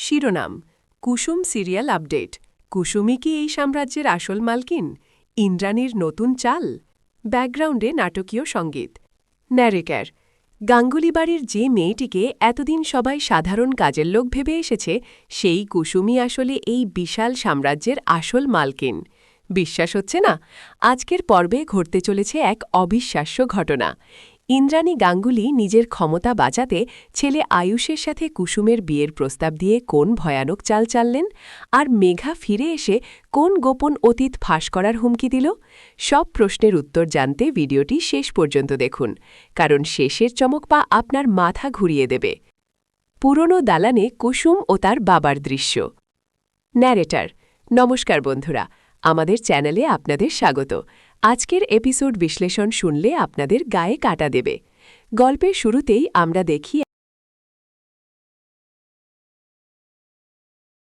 শিরোনাম কুসুম serial update. কুসুমই কি এই সাম্রাজ্যের আসল মালকিন? ইন্দ্রাণীর নতুন চাল? ব্যাকগ্রাউন্ডে নাটকীয় সঙ্গীত। ন্যারেটার গাঙ্গুলি বাড়ির যে মেয়েটিকে এতদিন সবাই সাধারণ কাজের লোক ভেবে এসেছে, সেই কুসুমই আসলে এই বিশাল সাম্রাজ্যের আসল মালকিন। বিশ্বাস হচ্ছে না? আজকের পর্বে ঘটতে চলেছে এক অবিশ্বাস্য ঘটনা। ইন্দ্রাণী গাঙ্গুলি নিজের ক্ষমতা বাঁচাতে ছেলে আয়ুষের সাথে কুসুমের বিয়ের প্রস্তাব দিয়ে কোন ভয়ানক চাল চাললেন, আর মেঘা ফিরে এসে কোন গোপন অতীত ফাঁস করার হুমকি দিল। সব প্রশ্নের উত্তর জানতে ভিডিওটি শেষ পর্যন্ত দেখুন, কারণ শেষের চমক আপনার মাথা ঘুরিয়ে দেবে। পুরনো দালানে কুসুম ও তার বাবার দৃশ্য। ন্যারেটার নমস্কার বন্ধুরা, আমাদের চ্যানেলে আপনাদের স্বাগত। আজকের এপিসোড বিশ্লেষণ শুনলে আপনাদের গায়ে কাটা দেবে। গল্পের শুরুতেই আমরা দেখি